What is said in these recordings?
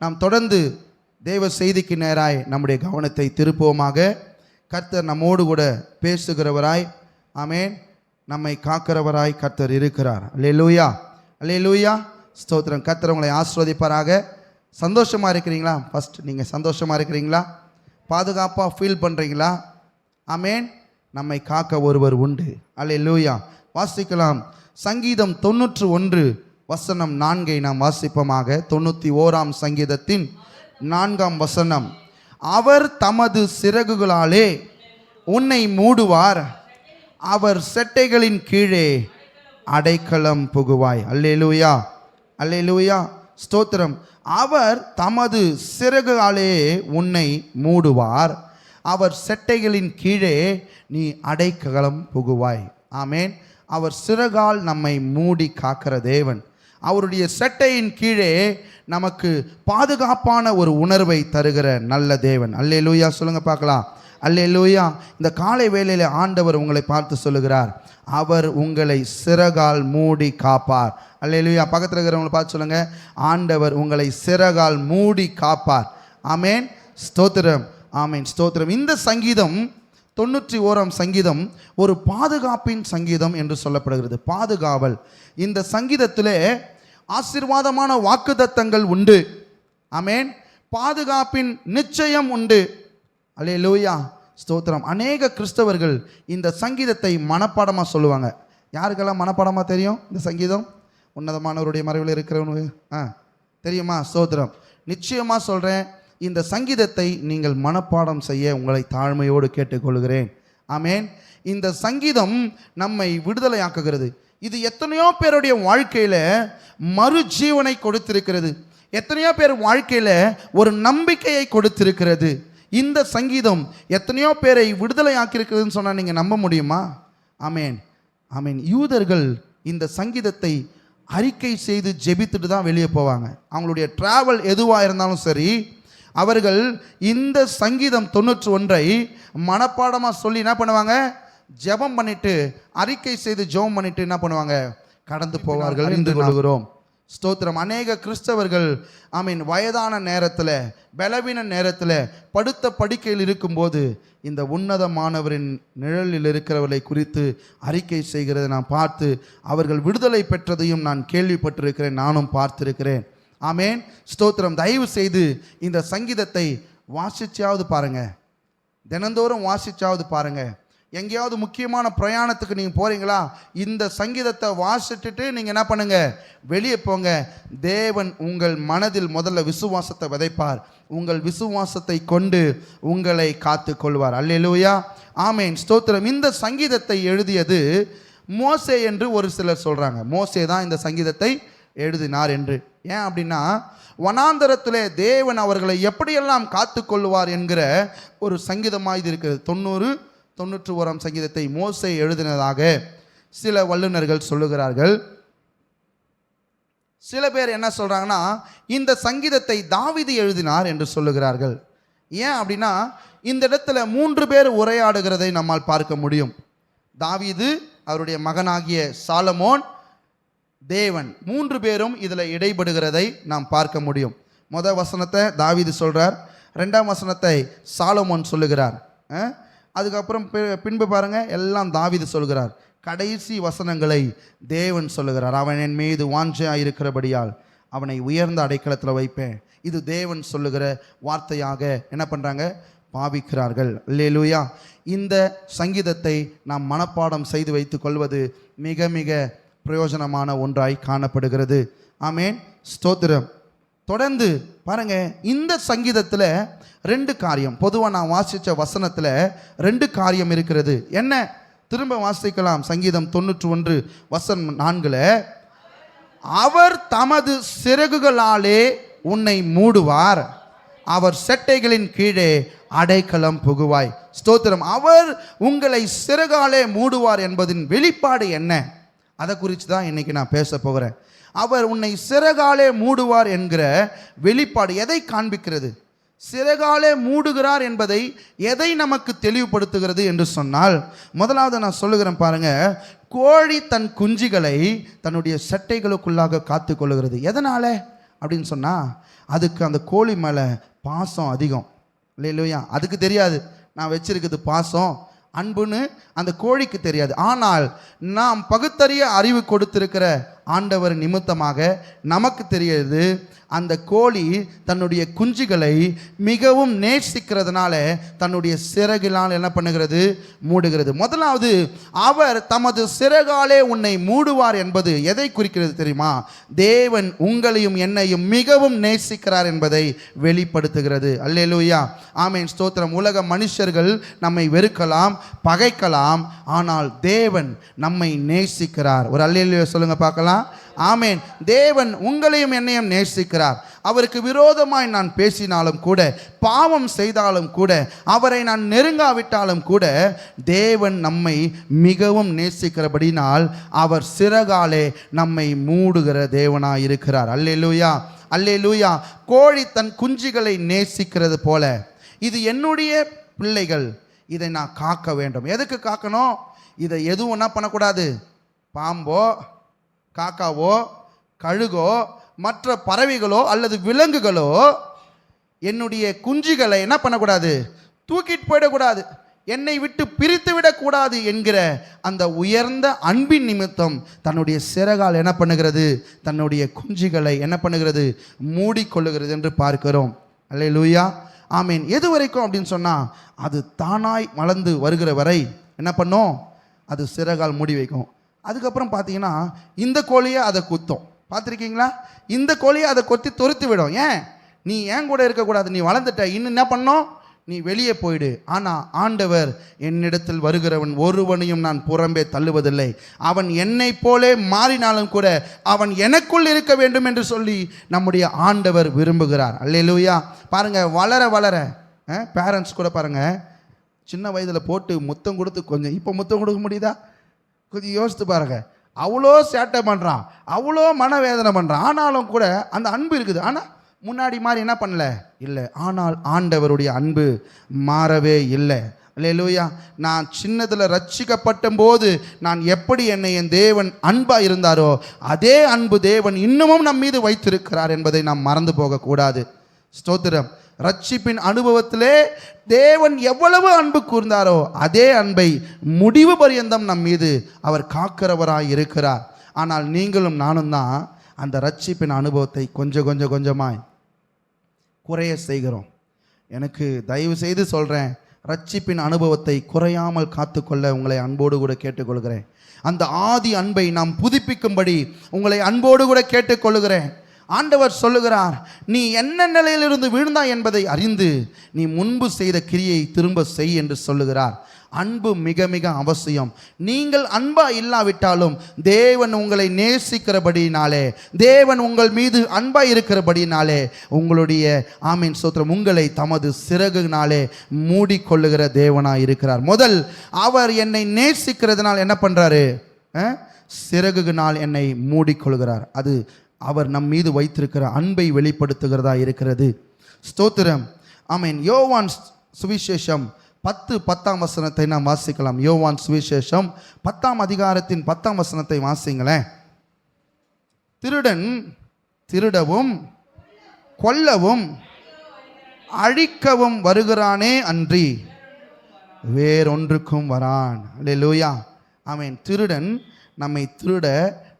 நாம் தொடர்ந்து தேவ செய்திக்கு நேராய் நம்முடைய கவனத்தை திருப்புவோமாக. கர்த்தர் நம்மோடு கூட பேசுகிறவராய், ஆமென், நம்மை காக்கிறவராய் கர்த்தர் இருக்கிறார். அல்லேலூயா, அல்லேலூயா, ஸ்தோத்திரம். கர்த்தர் உங்களை ஆசீர்வதிப்பாராக. சந்தோஷமாக இருக்கிறீங்களா? ஃபஸ்ட் நீங்கள் சந்தோஷமாக இருக்கிறீங்களா? பாதுகாப்பாக ஃபீல் பண்ணுறீங்களா? ஆமென். நம்மை காக்க ஒருவர் உண்டு. அல்லேலூயா. வாசிக்கலாம். சங்கீதம் 91 வசனம் 4 நாம் வாசிப்போமாக. 91ஆம் சங்கீதத்தின் 4ஆம் வசனம். அவர் தமது சிறகுகளாலே உன்னை மூடுவார், அவர் செட்டைகளின் கீழே அடைக்கலம் புகுவாய். அல்லேலூயா, அல்லேலூயா, ஸ்தோத்திரம். அவர் தமது சிறகுகளாலே உன்னை மூடுவார், அவர் செட்டைகளின் கீழே நீ அடைக்கலம் புகுவாய். ஆமேன். அவர் சிறகால் நம்மை மூடி காக்கிற தேவன். அவருடைய செட்டையின் கீழே நமக்கு பாதுகாப்பான ஒரு உணர்வை தருகிற நல்ல தேவன். அல்லேலூயா சொல்லுங்க பார்க்கலாம். அல்லேலூயா. இந்த காலை வேளையில் ஆண்டவர் உங்களை பார்த்து சொல்லுகிறார், அவர் உங்களை சிறகால் மூடி காப்பார். அல்லேலூயா. பக்கத்தில் இருக்கிறவங்களை பார்த்து சொல்லுங்க, ஆண்டவர் உங்களை சிறகால் மூடி காப்பார். ஆமேன், ஸ்தோத்திரம், ஆமேன், ஸ்தோத்திரம். இந்த சங்கீதம் 91ஆம் சங்கீதம் ஒரு பாதுகாப்பின் சங்கீதம் என்று சொல்லப்படுகிறது. பாதுகாவல். இந்த சங்கீதத்திலே ஆசீர்வாதமான வாக்குத்தத்தங்கள் உண்டு. ஆமேன். பாதுகாப்பின் நிச்சயம் உண்டு. அல்லேலூயா, ஸ்தோத்திரம். அநேக கிறிஸ்தவர்கள் இந்த சங்கீதத்தை மனப்பாடமாக சொல்லுவாங்க. யாருக்கெல்லாம் மனப்பாடமாக தெரியும் இந்த சங்கீதம்? உன்னதமானவருடைய மறைவில் இருக்கிறவங்க தெரியுமா? ஸ்தோத்திரம். நிச்சயமாக சொல்கிறேன், இந்த சங்கீதத்தை நீங்கள் மனப்பாடம் செய்ய உங்களை தாழ்மையோடு கேட்டுக்கொள்கிறேன். ஆமேன். இந்த சங்கீதம் நம்மை விடுதலையாக்குகிறது. இது எத்தனையோ பேருடைய வாழ்க்கையில் மறுஜீவனை கொடுத்திருக்கிறது. எத்தனையோ பேர் வாழ்க்கையில் ஒரு நம்பிக்கையை கொடுத்திருக்கிறது. இந்த சங்கீதம் எத்தனையோ பேரை விடுதலையாக்கியிருக்கிறதுன்னு சொன்னால் நீங்கள் நம்ப முடியுமா? ஆமேன், ஆமேன். யூதர்கள் இந்த சங்கீதத்தை அறிக்கை செய்து ஜெபித்துட்டு தான் வெளியே போவாங்க. அவங்களுடைய டிராவல் எதுவாக இருந்தாலும் சரி, அவர்கள் இந்த சங்கீதம் 91ஐ மனப்பாடமாக சொல்லி என்ன பண்ணுவாங்க? ஜெபம் பண்ணிட்டு, அறிக்கை செய்து ஜெபம் பண்ணிட்டு என்ன பண்ணுவாங்க? கடந்து போவார்கள். அறிந்து கொள்கிறோம். ஸ்தோத்திரம். அநேக கிறிஸ்தவர்கள் ஆமீன் வயதான நேரத்தில், பலவீன நேரத்தில், படுத்த படுக்கையில் இருக்கும்போது இந்த உன்னதமானவரின் நிழலில் இருக்கிறவர்களை குறித்து அறிக்கை செய்கிறதை நான் பார்த்து அவர்கள் விடுதலை பெற்றதையும் நான் கேள்விப்பட்டிருக்கிறேன், நானும் பார்த்திருக்கிறேன். ஆமேன், ஸ்தோத்திரம். தயவு செய்து இந்த சங்கீதத்தை வாசிச்சாவது பாருங்க, தினந்தோறும் வாசிச்சாவது பாருங்க. எங்கேயாவது முக்கியமான பிரயாணத்துக்கு நீங்கள் போகிறீங்களா, இந்த சங்கீதத்தை வாசிட்டுட்டு நீங்கள் என்ன பண்ணுங்க? வெளியே போங்க. தேவன் உங்கள் மனதில் முதல்ல விசுவாசத்தை விதைப்பார். உங்கள் விசுவாசத்தை கொண்டு உங்களை காத்து கொள்வார். அல்லேலூயா, ஆமேன், ஸ்தோத்திரம். இந்த சங்கீதத்தை எழுதியது மோசே என்று ஒரு சிலர் சொல்கிறாங்க. மோசே தான் இந்த சங்கீதத்தை எழுதினார் என்று. ஏன் அப்படின்னா, வனாந்தரத்திலே தேவன் அவர்களை எப்படியெல்லாம் காத்து கொள்வார் என்கிற ஒரு சங்கீதமாக இது இருக்கிறது. 91ஆம் சங்கீதத்தை மோசே எழுதினதாக சில வல்லுநர்கள் சொல்லுகிறார்கள். சில பேர் என்ன சொல்கிறாங்கன்னா, இந்த சங்கீதத்தை தாவீது எழுதினார் என்று சொல்லுகிறார்கள். ஏன் அப்படின்னா, இந்த இடத்துல 3 பேர் உரையாடுகிறதை நம்மால் பார்க்க முடியும். தாவீது, அவருடைய மகனாகிய சாலமோன், தேவன், 3 பேரும் இதில் இடைபடுகிறதை நாம் பார்க்க முடியும். முதல் வசனத்தை தாவீது சொல்கிறார், 2ஆம் வசனத்தை சாலமோன் சொல்லுகிறார். அதுக்கப்புறம் பின்பு பாருங்க, எல்லாம் தாவீது சொல்கிறார். கடைசி வசனங்களை தேவன் சொல்லுகிறார். அவன் என் மீது வாஞ்சையாக இருக்கிறபடியால் அவனை உயர்ந்த அடைக்கலத்தில் வைப்பேன். இது தேவன் சொல்லுகிற வார்த்தையாக என்ன பண்ணுறாங்க? பாவிக்கிறார்கள். அல்லேலூயா. இந்த சங்கீதத்தை நாம் மனப்பாடம் செய்து வைத்துக் கொள்வது மிக மிக பிரயோஜனமான ஒன்றாய் காணப்படுகிறது. ஆமேன், ஸ்தோத்திரம். தொடர்ந்து பாருங்க, இந்த சங்கீதத்தில் 2 காரியம், பொதுவாக நான் வாசித்த வசனத்தில் 2 காரியம் இருக்கிறது. என்ன? திரும்ப வாசிக்கலாம். சங்கீதம் 91 வசனம் 4, அவர் தமது சிறகுகளாலே உன்னை மூடுவார், அவர் செட்டைகளின் கீழே அடைக்கலம் புகுவாய். ஸ்தோத்திரம். அவர் உங்களை சிறகாலே மூடுவார் என்பதின் வெளிப்பாடு என்ன? அதை குறித்து தான் இன்னைக்கு நான் பேச போகிறேன். அவர் உன்னை சிறகாலே மூடுவார் என்கிற வெளிப்பாடு எதை காண்பிக்கிறது? சிறகாலே மூடுகிறார் என்பதை எதை நமக்கு தெளிவுபடுத்துகிறது என்று சொன்னால், முதலாவது நான் சொல்லுகிறேன் பாருங்க, கோழி தன் குஞ்சுகளை தன்னுடைய சட்டைகளுக்குள்ளாக காத்து கொள்ளுகிறது. எதனால? அப்படின்னு சொன்னால் அதுக்கு அந்த கோழி மேலே பாசம் அதிகம் இல்லையா? அதுக்கு தெரியாது நான் வச்சிருக்கிறது பாசம் அன்புன்னு அந்த கோழிக்கு தெரியாது. ஆனால் நாம் பகுத்தறிய அறிவு கொடுத்திருக்கிற ஆண்டவர் நிமித்தமாக நமக்கு தெரியுது அந்த கோழி தன்னுடைய குஞ்சுகளை மிகவும் நேசிக்கிறதுனால தன்னுடைய சிறகினால் என்ன பண்ணுகிறது? மூடுகிறது. முதலாவது, அவர் தமது சிறகாலே உன்னை மூடுவார் என்பது எதை குறிக்கிறது தெரியுமா? தேவன் உங்களையும் என்னையும் மிகவும் நேசிக்கிறார் என்பதை வெளிப்படுத்துகிறது. அல்லேலூயா, ஆமென், ஸ்தோத்திரம். உலக மனுஷர்கள் நம்மை வெறுக்கலாம், பகைக்கலாம், ஆனால் தேவன் நம்மை நேசிக்கிறார். ஒரு அல்லேலூயா சொல்லுங்க பார்க்கலாம். ஆமென். தேவன் உங்களையும் என்னையும் நேசிக்கிறார். அவருக்கு விரோதமாய் நான் பேசினாலும் கூட, பாவம் செய்தாலும் கூட, அவரை நான் நெருங்காவிட்டாலும் கூட, தேவன் நம்மை மிகவும் நேசிக்கிறபடினால் அவர் சிறகாலே நம்மை மூடுகிற தேவனாய் இருக்கிறார். அல்லேலூயா, அல்லேலூயா. கோழி தன் குஞ்சுகளை நேசிக்கிறது போல இது என்னுடைய பிள்ளைகள், இதை நான் காக்க வேண்டும். எதுக்கு காக்கணும்? இதை எதுவும் என்ன பண்ணக்கூடாது? பாம்போ, காக்காவோ, கழுகோ, மற்ற பறவைகளோ அல்லது விலங்குகளோ என்னுடைய குஞ்சுகளை என்ன பண்ணக்கூடாது? தூக்கிட்டு போயிடக்கூடாது, என்னை விட்டு பிரித்து விடக்கூடாது என்கிற அந்த உயர்ந்த அன்பின் நிமித்தம் தன்னுடைய சிறகால் என்ன பண்ணுகிறது? தன்னுடைய குஞ்சுகளை என்ன பண்ணுகிறது? மூடிக்கொள்ளுகிறது என்று பார்க்கிறோம். அல்லேலூயா, ஆமீன். எது வரைக்கும் அப்படின்னு சொன்னால், அது தானாய் வளர்ந்து வருகிற வரை என்ன பண்ணும்? அது சிறகால் மூடி வைக்கும். அதுக்கப்புறம் பார்த்தீங்கன்னா இந்த கோழியை அதை குத்தும். பார்த்துருக்கீங்களா? இந்த கோழியை அதை கொத்தி தொறுத்து விடும். ஏன்? நீ ஏன் கூட இருக்கக்கூடாது, நீ வளர்ந்துட்ட, இன்னும் என்ன பண்ணோம்? நீ வெளியே போயிடு. ஆனால் ஆண்டவர், என்னிடத்தில் வருகிறவன் ஒருவனையும் நான் புறம்பே தள்ளுவதில்லை, அவன் என்னை போலே மாறினாலும் கூட அவன் எனக்குள் இருக்க வேண்டும் என்று சொல்லி நம்முடைய ஆண்டவர் விரும்புகிறார். அல்லேலூயா. பாருங்கள், வளர வளர பேரண்ட்ஸ் கூட பாருங்கள், சின்ன வயதில் போட்டு முத்தம் கொடுத்து கொஞ்சம், இப்போ முத்தம் கொடுக்க முடியுதா? கொஞ்சம் யோசித்து பாருங்க. அவ்வளோ சேட்டை பண்ணுறான், அவ்வளோ மனவேதனை பண்ணுறான், ஆனாலும் கூட அந்த அன்பு இருக்குது. ஆனால் முன்னாடி மாதிரி என்ன பண்ணல? இல்லை. ஆனால் ஆண்டவருடைய அன்பு மாறவே இல்லை. அல்லேலூயா. நான் சின்னதில் ரட்சிக்கப்பட்ட போது நான் எப்படி என்னை என் தேவன் அன்பாக இருந்தாரோ அதே அன்பு தேவன் இன்னமும் நம் மீது வைத்திருக்கிறார் என்பதை நாம் மறந்து போகக்கூடாது. ஸ்தோத்திரம். ரட்சிப்பின் அனுபவத்திலே தேவன் எவ்வளவு அன்பு கூர்ந்தாரோ அதே அன்பை முடிவு பரியந்தம் நம் மீது அவர் காக்கிறவராய் இருக்கிறார். ஆனால் நீங்களும் நானும் தான் அந்த ரட்சிப்பின் அனுபவத்தை கொஞ்சமாய் குறைய செய்கிறோம். எனக்கு தயவு செய்து சொல்கிறேன், ரட்சிப்பின் அனுபவத்தை குறையாமல் காத்துக்கொள்ள உங்களை அன்போடு கூட கேட்டுக்கொள்கிறேன். அந்த ஆதி அன்பை நாம் புதுப்பிக்கும்படி உங்களை அன்போடு கூட கேட்டுக்கொள்கிறேன். ஆண்டவர் சொல்லுகிறார், நீ என்ன நிலையிலிருந்து வீழ்ந்தாய் என்பதை அறிந்து நீ முன்பு செய்த கிரியை திரும்ப செய் என்று சொல்லுகிறார். அன்பு மிக மிக அவசியம். நீங்கள் அன்பா இல்லாவிட்டாலும் தேவன் உங்களை நேசிக்கிறபடினாலே, தேவன் உங்கள் மீது அன்பா இருக்கிறபடினாலே உங்களுடைய ஆமீன் ஸ்தோத்திரம் உங்களை தமது சிறகுனாலே மூடிக்கொள்ளுகிற தேவனாய் இருக்கிறார். முதல் அவர் என்னை நேசிக்கிறதுனால் என்ன பண்றாரு? சிறகுனால் என்னை மூடிக்கொள்கிறார். அது அவர் நம் மீது வைத்திருக்கிற அன்பை வெளிப்படுத்துகிறதா இருக்கிறது. ஸ்தோத்திரம், ஆமென். யோவான் சுவிசேஷம் 10:10 நாம் வாசிக்கலாம். யோவான் சுவிசேஷம் 10 அதிகாரத்தின் 10 வாசிங்களேன். திருடன் திருடவும் கொல்லவும் அழிக்கவும் வருகிறானே அன்றி வேறொன்றுக்கும் வரான். அல்லேலூயா, ஆமென். திருடன் நம்மை திருட,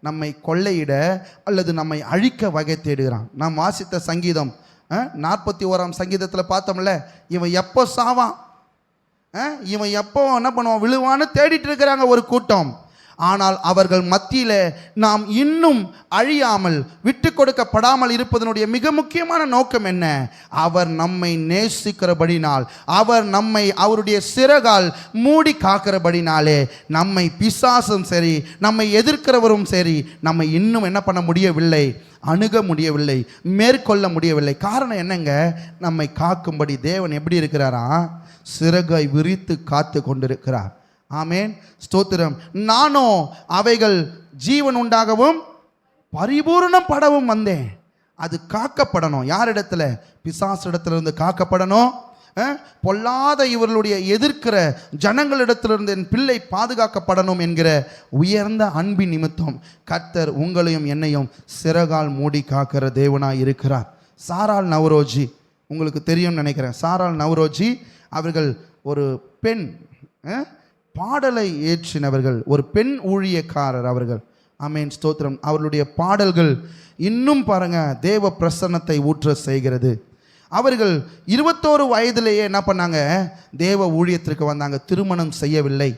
நம்மை கொள்ளையிட அல்லது நம்மை அழிக்க வகை தேடுகிறான். நாம் வாசித்த சங்கீதம் 41ஆம் சங்கீதத்தில் பார்த்தோம்ல, இவன் எப்போ சாவான், இவன் எப்போ என்ன பண்ணுவான், விழுவான்னு தேடிட்டு இருக்கிறாங்க ஒரு கூட்டம். ஆனால் அவர்கள் மத்தியில் நாம் இன்னும் அழியாமல் விட்டு கொடுக்கப்படாமல் இருப்பதனுடைய மிக முக்கியமான நோக்கம் என்ன? அவர் நம்மை நேசிக்கிறபடினால், அவர் நம்மை அவருடைய சிறகால் மூடி காக்கிறபடினாலே நம்மை பிசாசும் சரி, நம்மை எதிர்க்கிறவரும் சரி, நம்மை இன்னும் என்ன பண்ண முடியவில்லை, அணுக முடியவில்லை, மேற்கொள்ள முடியவில்லை. காரணம் என்னங்க? நம்மை காக்கும்படி தேவன் எப்படி இருக்கிறாரா? சிறகை விரித்து காத்து கொண்டிருக்கிறார். ஆமேன், ஸ்தோத்திரம். நானோ அவைகள் ஜீவன் உண்டாகவும் பரிபூர்ணம் படவும் வந்தேன். அது காக்கப்படணும். யாரிடத்துல? பிசாசு இடத்துல இருந்து காக்கப்படணும், பொல்லாத இவர்களுடைய எதிர்க்கிற ஜனங்களிடத்திலிருந்து என் பிள்ளை பாதுகாக்கப்படணும் என்கிற உயர்ந்த அன்பின் நிமித்தம் கர்த்தர் உங்களையும் என்னையும் சிறகால் மூடி காக்கிற தேவனாய் இருக்கிறார். சாராள் நவ்ரோஜி உங்களுக்கு தெரியும்னு நினைக்கிறேன். சாராள் நவ்ரோஜி அவர்கள் ஒரு பெண் பாடலை ஏற்றினவர்கள், ஒரு பெண் ஊழியக்காரர் அவர்கள். ஆமென், ஸ்தோத்திரம். அவர்களுடைய பாடல்கள் இன்னும் பாருங்க தேவ பிரசன்னத்தை ஊற்ற செய்கிறது. அவர்கள் 21 வயதிலேயே என்ன பண்ணாங்க, தேவ ஊழியத்திற்கு வந்தாங்க. திருமணம் செய்யவில்லை.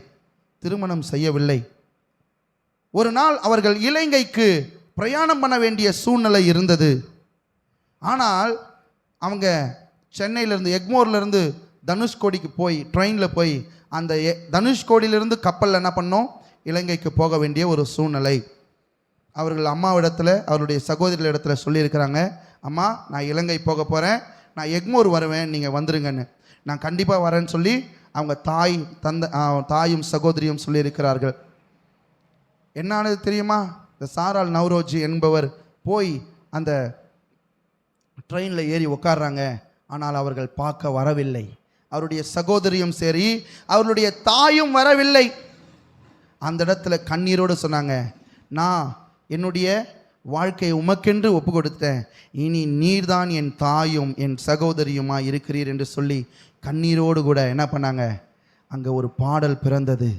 ஒரு நாள் அவர்கள் இலங்கைக்கு பிரயாணம் பண்ண வேண்டிய சூழ்நிலை இருந்தது. ஆனால் அவங்க சென்னையிலேருந்து எக்மோர்லேருந்து தனுஷ்கோடிக்கு போய் ட்ரெயினில் போய் அந்த தனுஷ்கோடியிலிருந்து கப்பலில் என்ன பண்ணோம், இலங்கைக்கு போக வேண்டிய ஒரு சூழ்நிலை. அவர்கள் அம்மாவிடத்தில் அவருடைய சகோதரிகள் இடத்துல சொல்லியிருக்கிறாங்க, அம்மா நான் இலங்கை போக போகிறேன், நான் எக்மோர் வருவேன், நீங்கள் வந்துருங்கன்னு. நான் கண்டிப்பாக வரேன்னு சொல்லி அவங்க தாயும் சகோதரியும் சொல்லியிருக்கிறார்கள். என்னானது தெரியுமா, இந்த சாராள் நவ்ரோஜி என்பவர் போய் அந்த ட்ரெயினில் ஏறி உட்கார்றாங்க. ஆனால் அவர்கள் பார்க்க வரவில்லை. அவருடைய சகோதரியும் சரி அவருடைய தாயும் வரவில்லை. அந்த இடத்துல கண்ணீரோடு சொன்னாங்க, நான் என்னுடைய வாழ்க்கையை உமக்கென்று ஒப்பு கொடுத்தேன், இனி நீர்தான் என் தாயும் என் சகோதரியுமா இருக்கிறீர் என்று சொல்லி கண்ணீரோடு கூட என்ன பண்ணாங்க, அங்கே ஒரு பாடல் பிறந்தது.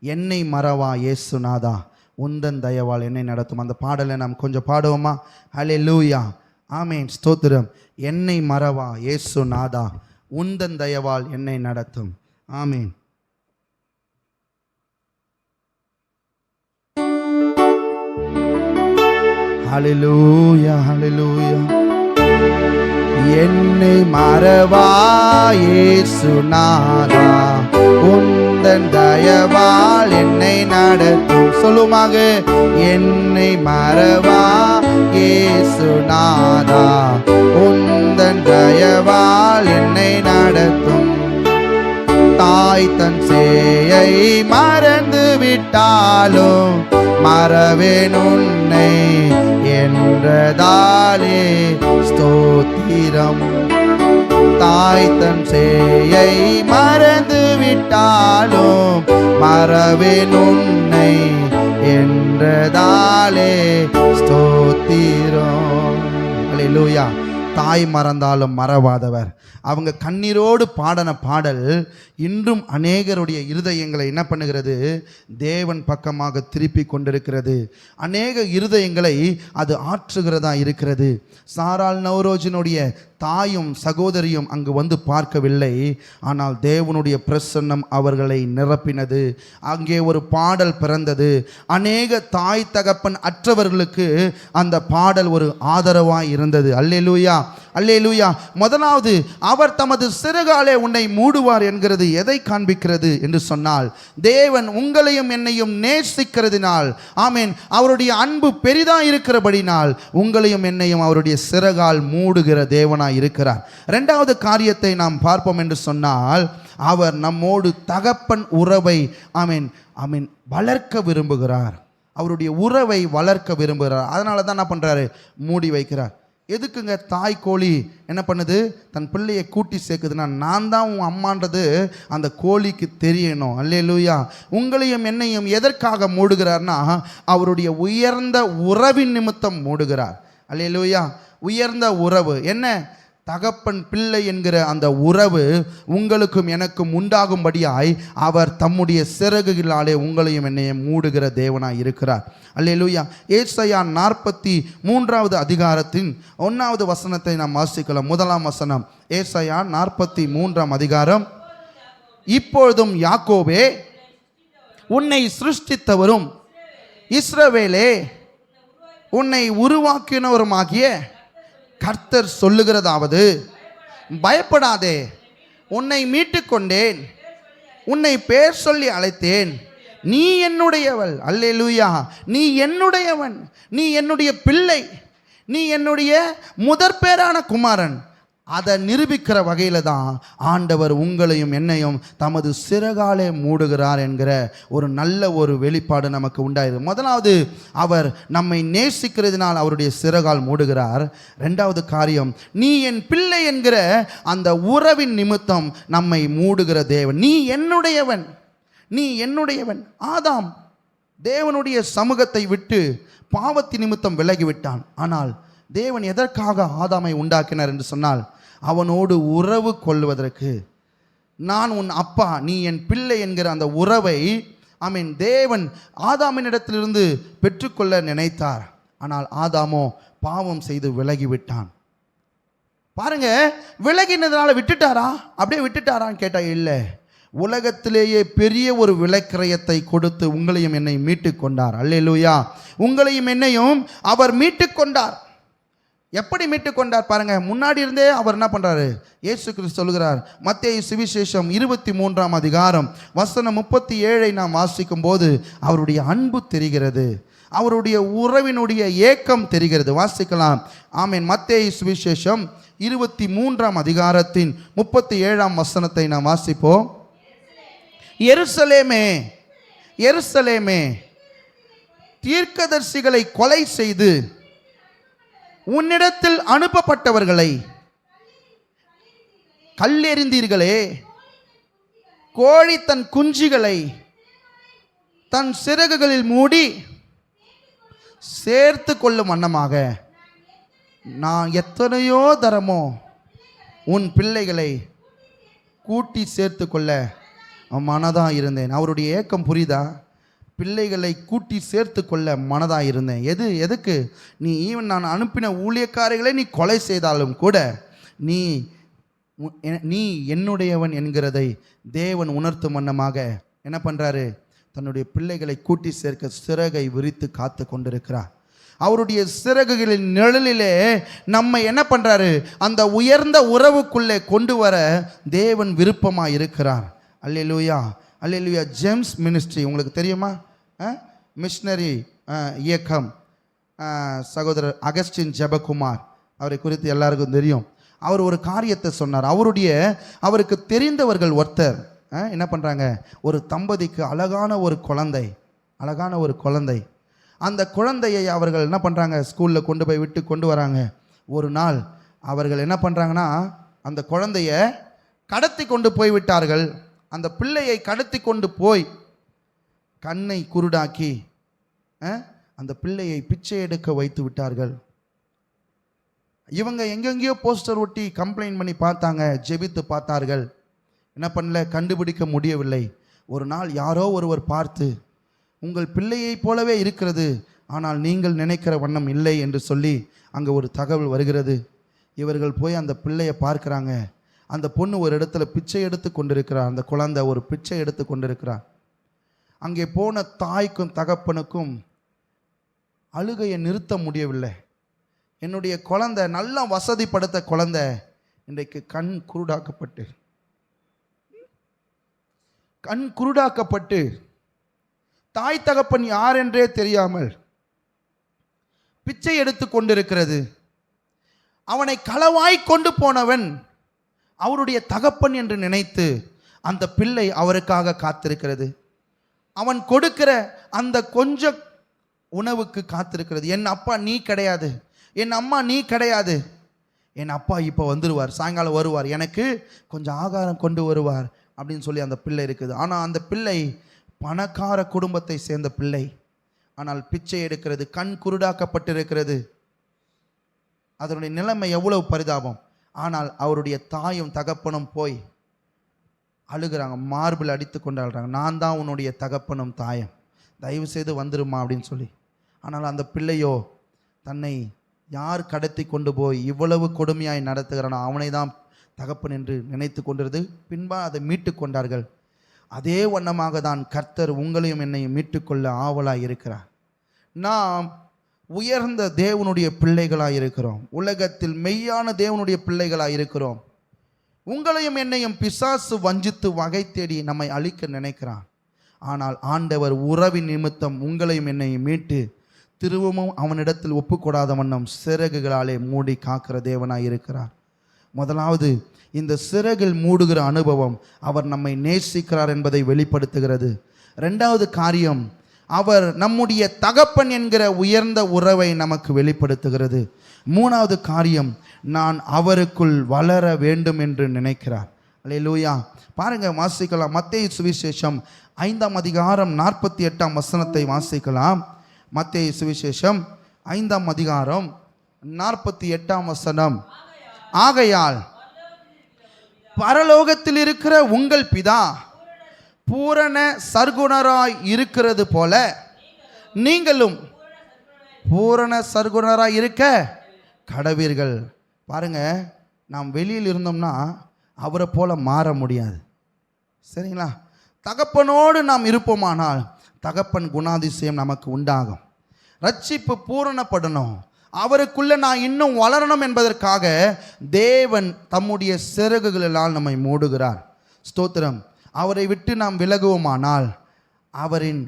என்னை மறவா இயேசுநாதா உந்தன் தயவால் என்னை நடத்தும். அந்த பாடலை நாம் கொஞ்சம் பாடுவோமா? ஹல்லேலூயா, ஆமென், ஸ்தோத்திரம். என்னை மறவா இயேசுநாதா உந்தன் தயவால் என்னை நடத்தும். ஆமென். ஹல்லேலூயா, ஹல்லேலூயா. என்னை மறவா இயேசுநாதா உந்தன் தயவால் என்னை நடத்தும். சொல்லுமாக, என்னை மறவா இயேசுநாதா உந்தன் தயவால் என்னை நடத்தும். தாய் தன் சேயை மறந்து விட்டாலும் மறவேன் உன்னை என்றதாலே ஸ்தோத்திரம். தாய் தன் சேயை மறந்து விட்டாலும் மறவேன் உன்னை என்றதாலே ஸ்தோத்திரம். அல்லேலூயா. தாய் மறந்தாலும் மறவாதவர். அவங்க கண்ணீரோடு பாடின பாடல் இன்றும் அநேகருடைய இருதயங்களை என்ன பண்ணுகிறது, தேவன் பக்கமாக திருப்பி கொண்டிருக்கிறது. அநேக இருதயங்களை அது ஆற்றுகிறதா இருக்கிறது. சாராள் நவ்ரோஜினுடைய தாயும் சகோதரியும் அங்கு வந்து பார்க்கவில்லை. ஆனால் தேவனுடைய பிரசன்னம் அவர்களை நிரப்பினது. அங்கே ஒரு பாடல் பிறந்தது. அநேக தாய் தகப்பன் அற்றவர்களுக்கு அந்த பாடல் ஒரு ஆதரவாய் இருந்தது. அல்லேலூயா, அல்லேலூயா. முதலாவது, அவர் தமது சிறகாலே உன்னை மூடுவார் என்கிறது எதை காண்பிக்கிறது என்று சொன்னால், தேவன் உங்களையும் என்னையும் நேசிக்கிறதினால், ஆமேன், அவருடைய அன்பு பெரிதா இருக்கிறபடினால் உங்களையும் என்னையும் அவருடைய சிறகால் மூடுகிற தேவனாய் இருக்கிறார். இரண்டாவது காரியத்தை நாம் பார்ப்போம் என்று சொன்னால், அவர் நம்மோடு தகப்பன் உறவை ஆமேன் ஆமேன் வளர்க்க விரும்புகிறார். அவருடைய உறவை வளர்க்க விரும்புகிறார். அதனால தான் என்ன பண்றாரு, மூடி வைக்கிறார். எதுக்குங்க தாய் கோழி என்ன பண்ணுது, தன் பிள்ளையை கூட்டி சேர்க்குதுன்னா, நான் தான் உன் அம்மான்றது அந்த கோழிக்கு தெரியணும். அல்லேலூயா. உங்களையும் என்னையும் எதற்காக மூடுகிறார்னா, அவருடைய உயர்ந்த உறவின் நிமித்தம் மூடுகிறார். அல்லேலூயா. உயர்ந்த உறவு என்ன, தகப்பன் பிள்ளை என்கிற அந்த உறவு உங்களுக்கும் எனக்கும் உண்டாகும்படியாய் அவர் தம்முடைய சிறகுகளாலே உங்களையும் என்னையும் மூடுகிற தேவனாய் இருக்கிறார். அல்லேலூயா. ஏசாயா 43வது அதிகாரத்தின் 1வது வசனத்தை நாம் வாசிக்கலாம். 1ஆம் வசனம், ஏசாயா 43ஆம் அதிகாரம். இப்பொழுதும் யாக்கோபே உன்னை சிருஷ்டித்தவரும் இஸ்ரவேலே உன்னை உருவாக்கினவருமாகிய கர்த்தர் சொல்லுகிறதாவது, பயப்படாதே, உன்னை மீட்டு கொண்டேன், உன்னை பேர் சொல்லி அழைத்தேன், நீ என்னுடையவள். அல்லேலூயா. நீ என்னுடையவன், நீ என்னுடைய பிள்ளை, நீ என்னுடைய முதற் பேரான குமாரன். அதை நிரூபிக்கிற வகையில் தான் ஆண்டவர் உங்களையும் என்னையும் தமது சிறகாலே மூடுகிறார் என்கிற ஒரு நல்ல ஒரு வெளிப்பாடு நமக்கு உண்டாயிருக்கு. முதலாவது, அவர் நம்மை நேசிக்கிறதுனால் அவருடைய சிறகால் மூடுகிறார். ரெண்டாவது காரியம், நீ என் பிள்ளை என்கிற அந்த உறவின் நிமித்தம் நம்மை மூடுகிற தேவன். நீ என்னுடையவன், நீ என்னுடையவன். ஆதாம் தேவனுடைய சமூகத்தை விட்டு பாவத்தின் நிமித்தம் விலகிவிட்டான். ஆனால் தேவன் எதற்காக ஆதாமை உண்டாக்கினார் என்று சொன்னால், அவனோடு உறவு கொள்வதற்கு. நான் உன் அப்பா, நீ என் பிள்ளை என்கிற அந்த உறவை தேவன் ஆதாமினிடத்திலிருந்து பெற்றுக்கொள்ள நினைத்தார். ஆனால் ஆதாமோ பாவம் செய்து விலகிவிட்டான். பாருங்க, விலகினதுனால விட்டுட்டாரா? அப்படியே விட்டுட்டாரான்னு கேட்டா இல்லை. உலகத்திலேயே பெரிய ஒரு விலைக்கிரயத்தை கொடுத்து உங்களையும் என்னை மீட்டு கொண்டார். அல்லேலூயா. உங்களையும் என்னையும் அவர் மீட்டு கொண்டார். எப்படி மீட்டு கொண்டார் பாருங்க. முன்னாடி இருந்தே அவர் என்ன பண்றாரு? இயேசு கிறிஸ்து சொல்கிறார், மத்தேயு சுவிசேஷம் 23ஆம் அதிகாரம் வசனம் 37 நாம் வாசிக்கும் போது அவருடைய அன்பு தெரிகிறது, அவருடைய உறவினுடைய ஏக்கம் தெரிகிறது. வாசிக்கலாம். ஆமென். மத்தேயு சுவிசேஷம் 23ஆம் அதிகாரத்தின் 37ஆம் வசனத்தை நாம் வாசிப்போம். எருசலேமே, எருசலேமே, தீர்க்கதரிசிகளை கொலை செய்து உன்னிடத்தில் அனுப்பப்பட்டவர்களை கல்லெறிந்தீர்களே, கோழி தன் குஞ்சுகளை தன் சிறகுகளில் மூடி சேர்த்து கொள்ளும் வண்ணமாக நான் எத்தனையோ தரமோ உன் பிள்ளைகளை கூட்டி சேர்த்து கொள்ள மனதாக இருந்தேன். அவருடைய ஏக்கம் புரியுதா? பிள்ளைகளை கூட்டி சேர்த்து கொள்ள மனதாக இருந்தேன். எதுக்கு? நீ ஈவன் நான் அனுப்பின ஊழியக்காரர்களை நீ கொலை செய்தாலும் கூட நீ என்னுடையவன் என்கிறதை தேவன் உணர்த்தும் வண்ணமாக என்ன பண்ணுறாரு? தன்னுடைய பிள்ளைகளை கூட்டி சேர்க்க சிறகை விரித்து காத்து கொண்டிருக்கிறார். அவருடைய சிறகுகளின் நிழலிலே நம்மை என்ன பண்ணுறாரு? அந்த உயர்ந்த உறவுக்குள்ளே கொண்டு வர தேவன் விருப்பமாக இருக்கிறார். அல்லேலூயா, அல்லேலூயா. ஜேம்ஸ் மினிஸ்ட்ரி உங்களுக்கு தெரியுமா? மிஷனரி இயக்கம், சகோதரர் அகஸ்டின் ஜெபகுமார், அவரை குறித்து எல்லாருக்கும் தெரியும். அவர் ஒரு காரியத்தை சொன்னார். அவருக்கு தெரிந்தவர்கள் ஒருத்தர் என்ன பண்ணுறாங்க? ஒரு தம்பதிக்கு அழகான ஒரு குழந்தை, அந்த குழந்தையை அவர்கள் என்ன பண்ணுறாங்க? ஸ்கூலில் கொண்டு போய் விட்டு கொண்டு வராங்க. ஒரு நாள் அவர்கள் என்ன பண்ணுறாங்கன்னா, அந்த குழந்தைய கடத்தி கொண்டு போய் விட்டார்கள். அந்த பிள்ளையை கடத்தி கொண்டு போய் கண்ணை குருடாக்கி அந்த பிள்ளையை பிச்சை எடுக்க வைத்து விட்டார்கள். இவங்க எங்கெங்கேயோ போஸ்டர் ஒட்டி கம்ப்ளைண்ட் பண்ணி பார்த்தாங்க, ஜெபித்து பார்த்தார்கள். என்ன பண்ணல? கண்டுபிடிக்க முடியவில்லை. ஒரு நாள் யாரோ ஒருவர் பார்த்து, உங்கள் பிள்ளையை போலவே இருக்கிறது, ஆனால் நீங்கள் நினைக்கிற வண்ணம் இல்லை என்று சொல்லி அங்கே ஒரு தகவல் வருகிறது. இவர்கள் போய் அந்த பிள்ளையை பார்க்குறாங்க. அந்த பொண்ணு ஒரு இடத்துல பிச்சை எடுத்து கொண்டிருக்கிறார். அந்த குழந்தை ஒரு பிச்சை எடுத்து கொண்டிருக்கிறார். அங்கே போன தாய்க்கும் தகப்பனுக்கும் அழுகையை நிறுத்த முடியவில்லை. என்னுடைய குழந்தை, நல்லா வசதிப்படுத்த குழந்தை, இன்றைக்கு கண் குருடாக்கப்பட்டு தாய் தகப்பன் யார் என்றே தெரியாமல் பிச்சை எடுத்து கொண்டிருக்கிறது. அவனை களவாய் கொண்டு போனவன் அவருடைய தகப்பன் என்று நினைத்து அந்த பிள்ளை அவருக்காக காத்திருக்கிறது. அவன் கொடுக்கிற அந்த கொஞ்ச உணவுக்கு காத்திருக்கிறது. என் அப்பா நீ கிடையாது, என் அம்மா நீ கிடையாது, என் அப்பா இப்போ வந்துடுவார், சாயங்காலம் வருவார், எனக்கு கொஞ்சம் ஆகாரம் கொண்டு வருவார் அப்படின்னு சொல்லி அந்த பிள்ளை இருக்குது. ஆனால் அந்த பிள்ளை பணக்கார குடும்பத்தை சேர்ந்த பிள்ளை, ஆனால் பிச்சை எடுக்கிறது, கண் குருடாக்கப்பட்டிருக்கிறது. அதனுடைய நிலைமை எவ்வளவு பரிதாபம். ஆனால் அவருடைய தாயும் தகப்பனும் போய் அழுகிறாங்க, மார்பிள் அடித்து கொண்டாடுறாங்க, நான் தான் உன்னுடைய தகப்பனும் தாயம், தயவு செய்து வந்துருமா அப்படின்னு சொல்லி. ஆனால் அந்த பிள்ளையோ தன்னை யார் கடத்தி கொண்டு போய் இவ்வளவு கொடுமையாய் நடத்துகிறானோ அவனை தான் தகப்பன் என்று நினைத்து கொண்டிருது. பின்பா அதை மீட்டு கொண்டார்கள். அதே வண்ணமாக தான் கர்த்தர் உங்களையும் என்னையும் மீட்டுக்கொள்ள ஆவலாய் இருக்கிறார். நாம் உயர்ந்த தேவனுடைய பிள்ளைகளாய் இருக்கிறோம். உலகத்தில் மெய்யான தேவனுடைய பிள்ளைகளாய் இருக்கிறோம். உங்களையும் என்னையும் பிசாசு வஞ்சித்து வகை தேடி நம்மை அழிக்க நினைக்கிறான். ஆனால் ஆண்டவர் உறவின் நிமித்தம் உங்களையும் என்னையும் மீட்டு திரும்பவும் அவனிடத்தில் ஒப்புக்கொடாத வண்ணம் சிறகுகளாலே மூடி காக்கிற தேவனாய் இருக்கிறார். முதலாவது இந்த சிறகில் மூடுகிற அனுபவம் அவர் நம்மை நேசிக்கிறார் என்பதை வெளிப்படுத்துகிறது. ரெண்டாவது காரியம், அவர் நம்முடைய தகப்பன் என்கிற உயர்ந்த உறவை நமக்கு வெளிப்படுத்துகிறது. மூணாவது காரியம், நான் அவருக்குள் வளர வேண்டும் என்று நினைக்கிறார். அல்லேலூயா. பாருங்க, வாசிக்கலாம். மத்தேயு சுவிசேஷம் 5ஆம் அதிகாரம் 48ஆம் வசனத்தை வாசிக்கலாம். மத்தேயு சுவிசேஷம் 5ஆம் அதிகாரம் 48ஆம் வசனம். ஆகையால் பரலோகத்தில் இருக்கிற உங்கள் பிதா பூரண சர்க்குணராய் இருக்கிறது போல நீங்களும் பூரண சர்க்குணராய் இருக்க கடவீர்கள். பாருங்க, நாம் வெளியில் இருந்தோம்னா அவரை போல மாற முடியாது. சரிங்களா? தகப்பனோடு நாம் இருப்போமானால் தகப்பன் குணாதிசயம் நமக்கு உண்டாகும். ரட்சிப்பு பூரணப்படணும், அவருக்குள்ள நான் இன்னும் வளரணும் என்பதற்காக தேவன் தம்முடைய சிறகுகளால் நம்மை மூடுகிறார். ஸ்தோத்திரம். அவரை விட்டு நாம் விலகுவோமானால் அவரின்